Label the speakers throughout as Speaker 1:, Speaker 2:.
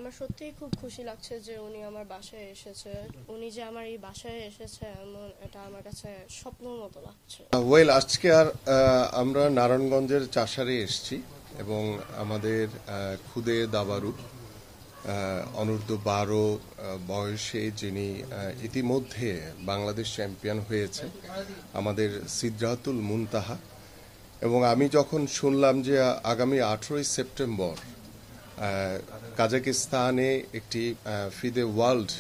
Speaker 1: আমার সত্যিই খুব খুশি লাগছে যে উনি আমার বাসায় এসেছে। উনি যে আমার এই বাসায় এসেছে এমন এটা আমার কাছে স্বপ্নের মতো লাগছে।
Speaker 2: ওয়েল আজকে আর আমরা নারায়ণগঞ্জের চাষারে এসেছি এবং আমাদের খুদে দাবারু অনূর্ধ্ব 12 বয়সে যিনি ইতিমধ্যে বাংলাদেশ চ্যাম্পিয়ন হয়েছে আমাদের সিদরাতুল মুনতাহা। এবং আমি যখন শুনলাম যে আগামী 18ই সেপ্টেম্বর কাজাকিস্তানে একটি ফিদে ওয়ার্ল্ড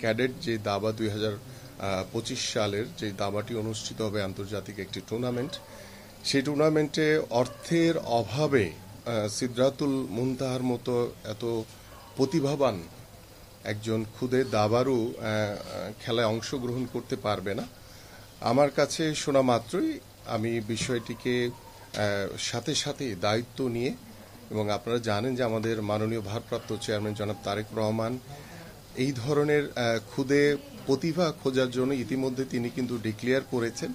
Speaker 2: ক্যাডেট যে দাবা 2025 সালের যে দাবাটি অনুষ্ঠিত হবে আন্তর্জাতিক একটি টুর্নামেন্ট, সেই টুর্নামেন্টে অর্থের অভাবে সিদরাতুল মুনতাহার মতো এত প্রতিভাবান একজন খুদে দাবারু খেলায় অংশগ্রহণ করতে পারবে না। আমার কাছে শোনা মাত্রই আমি বিষয়টিকে সাথে সাথে দায়িত্ব নিয়ে, এবং আপনারা জানেন যে আমাদের মাননীয় ভারপ্রাপ্ত চেয়ারম্যান জনাব তারেক রহমান এই ধরনের খুদে প্রতিভা খোঁজার জন্য ইতিমধ্যে তিনি কিন্তু ডিক্লেয়ার করেছেন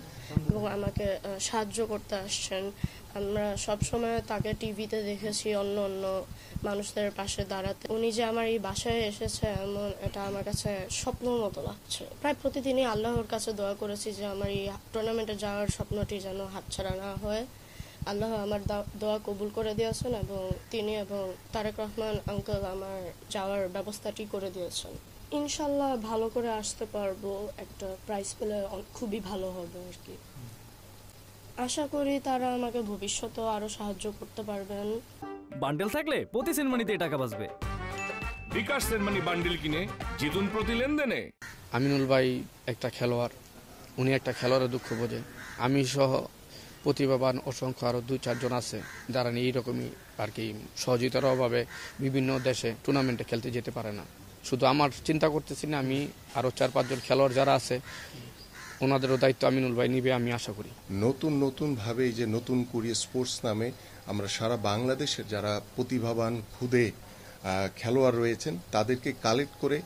Speaker 1: এবং আমাকে সাহায্য করতে আসছেন। আমরা সবসময় তাকে টিভিতে দেখেছি অন্য অন্য মানুষদের পাশে দাঁড়াতে। উনি যে আমার এই বাসায় এসেছে এমন এটা আমার কাছে স্বপ্নের মতো লাগছে। প্রায় প্রতিদিনই আল্লাহর কাছে দোয়া করেছি যে আমার এই টুর্নামেন্টে যাওয়ার স্বপ্নটি যেন হাতছাড়া না হয়। আল্লাহ আমার দোয়া কবুল করে দিয়েছেন এবং তিনি এবং তারেক রহমান আঙ্কেল আমার যাওয়ার ব্যবস্থাটি করে দিয়েছেন। ইনশাল্লাহ ভালো করে আসতে পারবো, একটা প্রাইজ পেলে খুবই ভালো হবে আর কি। আশা করি তারা আমাকে ভবিষ্যতেও আরো সাহায্য করতে পারবেন।
Speaker 3: বান্ডেল থাকলে প্রতি সেনমানিতে টাকা বাঁচবে।
Speaker 4: বিকাশ সেনমানি বান্ডেল কিনে জিতুন প্রতি লেনদেনে।
Speaker 5: আমিনুল ভাই একটা খেলোয়াড়, উনি একটা খেলোয়াড়ের দুঃখ বোঝেন। আমি সহ প্রতিভাবান অসংখ্য আরও 2-4 জন আছে যারা এইরকমই আর কি সহযোগিতার অভাবে বিভিন্ন দেশে টুর্নামেন্টে খেলতে যেতে পারে না। শুধু আমার চিন্তা করতেছি না, আমি আরও 4-5 জন খেলোয়াড় যারা আছে ওনাদেরও দায়িত্ব আমিনুল ভাই নিবে আমি আশা করি।
Speaker 2: নতুন ভাবে এই যে নতুন কুড়িয়ে স্পোর্টস নামে আমরা সারা বাংলাদেশের যারা প্রতিভাবান খুদে খেলোয়াড় রয়েছেন তাদেরকে কালেক্ট করে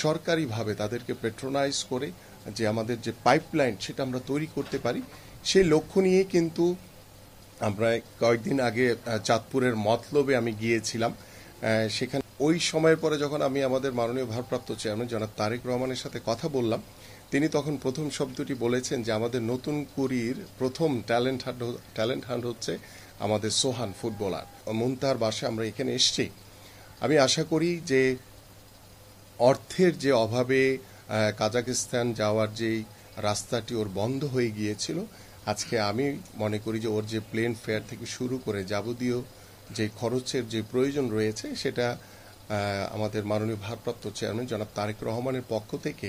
Speaker 2: সরকারিভাবে তাদেরকে পেট্রোনাইজ করে যে আমাদের যে পাইপলাইন সেটা আমরা তৈরি করতে পারি, সেই লক্ষ্য নিয়ে কিন্তু আমরা কয়েকদিন আগে চাঁদপুরের মতলবে আমি গিয়েছিলাম। সেখানে ওই সময়ের পরে যখন আমি আমাদের মাননীয় ভারপ্রাপ্ত চেয়ারম্যান জনাব তারেক রহমানের সাথে কথা বললাম, তিনি তখন প্রথম শব্দটি বলেছেন যে আমাদের নতুন কুড়ির প্রথম ট্যালেন্ট হান্ট হচ্ছে আমাদের সোহান ফুটবলার মুনতাহার বাসায় আমরা এখানে এসেছি। আমি আশা করি যে অর্থের যে অভাবে কাজাকিস্তান যাওয়ার যেই রাস্তাটি ওর বন্ধ হয়ে গিয়েছিল, আজকে আমি মনে করি যে ওর যে প্লেন ফেয়ার থেকে শুরু করে যাবতীয় যে খরচের যে প্রয়োজন রয়েছে সেটা আমাদের মাননীয় ভারপ্রাপ্ত চেয়ারম্যান জনাব তারেক রহমানের পক্ষ থেকে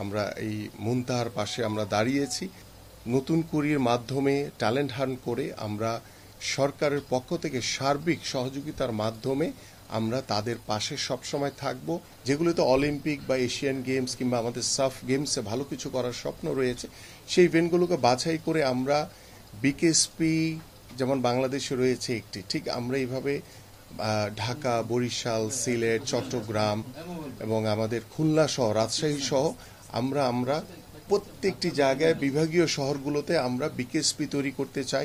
Speaker 2: আমরা এই মুনতাহার পাশে আমরা দাঁড়িয়েছি। নতুন কুড়ির মাধ্যমে ট্যালেন্ট হান্ট করে আমরা সরকারের পক্ষ থেকে সার্বিক সহযোগিতার মাধ্যমে আমরা তাদের পাশে সবসময় থাকব। যেগুলোতে অলিম্পিক বা এশিয়ান গেমস কিংবা আমাদের সাফ গেমসে ভালো কিছু করার স্বপ্ন রয়েছে, সেই ইভেন্টগুলোকে বাছাই করে আমরা বিকেএসপি যেমন বাংলাদেশে রয়েছে একটি, ঠিক আমরা এইভাবে ঢাকা, বরিশাল, সিলেট, চট্টগ্রাম এবং আমাদের খুলনা সহ রাজশাহী সহ আমরা প্রত্যেকটি জায়গায় বিভাগীয় শহরগুলোতে আমরা বিকেএসপি তৈরি করতে চাই।